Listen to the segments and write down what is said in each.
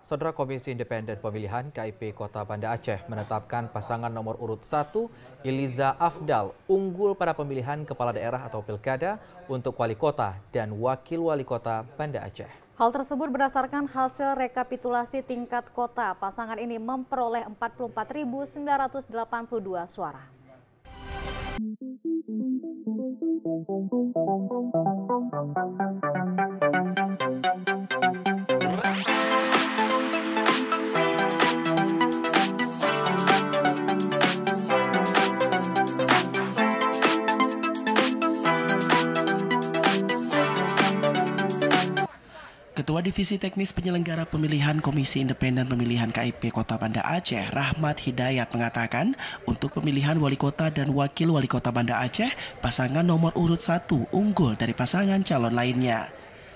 Saudara Komisi Independen Pemilihan KIP Kota Banda Aceh menetapkan pasangan nomor urut 1 Iliza Afdal unggul pada pemilihan kepala daerah atau pilkada untuk wali kota dan wakil wali kota Banda Aceh. Hal tersebut berdasarkan hasil rekapitulasi tingkat kota. Pasangan ini memperoleh 44.982 suara. Ketua Divisi Teknis Penyelenggara Pemilihan Komisi Independen Pemilihan KIP Kota Banda Aceh, Rahmat Hidayat mengatakan, untuk pemilihan wali kota dan wakil wali kota Banda Aceh, pasangan nomor urut 1 unggul dari pasangan calon lainnya.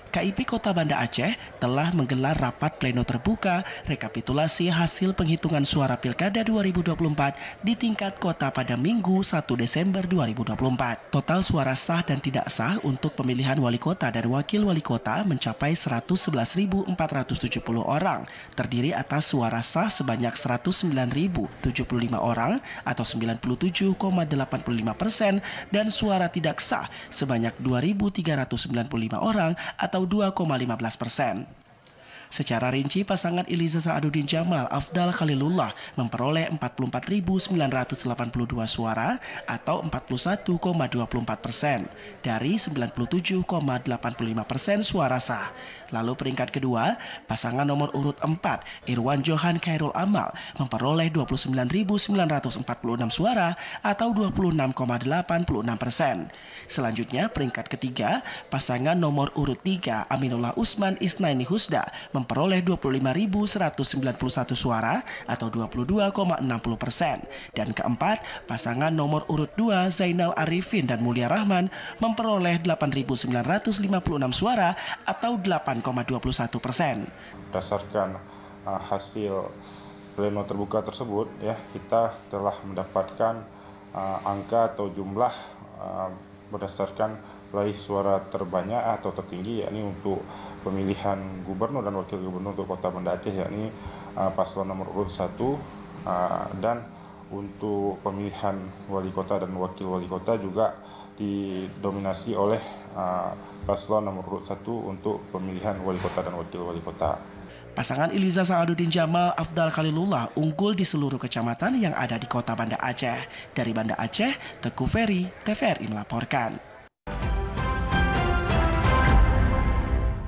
KIP Kota Banda Aceh telah menggelar rapat pleno terbuka rekapitulasi hasil penghitungan suara Pilkada 2024 di tingkat kota pada Minggu 1 Desember 2024. Total suara sah dan tidak sah untuk pemilihan wali kota dan wakil wali kota mencapai 111.470 orang, terdiri atas suara sah sebanyak 109.075 orang atau 97,85% dan suara tidak sah sebanyak 2.395 orang atau 2,15%. Secara rinci, pasangan Iliza Sa'aduddin Jamal Afdal Khalilullah memperoleh 44.982 suara atau 41,24% dari 97,85% suara sah. Lalu peringkat kedua, pasangan nomor urut 4 Irwan Johan Khairul Amal memperoleh 29.946 suara atau 26,86%. Selanjutnya peringkat ketiga, pasangan nomor urut 3 Aminullah Usman Isnaini Husda memperoleh 25.191 suara atau 22,60%. Dan keempat, pasangan nomor urut 2 Zainal Arifin dan Mulia Rahman memperoleh 8.956 suara atau 8,21%. Berdasarkan hasil pleno terbuka tersebut, kita telah mendapatkan angka atau jumlah berdasarkan raih suara terbanyak atau tertinggi, yakni untuk pemilihan gubernur dan wakil gubernur untuk Kota Banda Aceh, yakni paslon nomor urut 1, dan untuk pemilihan wali kota dan wakil wali kota juga didominasi oleh paslon nomor urut 1 untuk pemilihan wali kota dan wakil wali kota. Pasangan Iliza Sa'aduddin Jamal Afdal Khalilullah unggul di seluruh kecamatan yang ada di Kota Banda Aceh. Dari Banda Aceh, Teguh Ferry, TVRI melaporkan.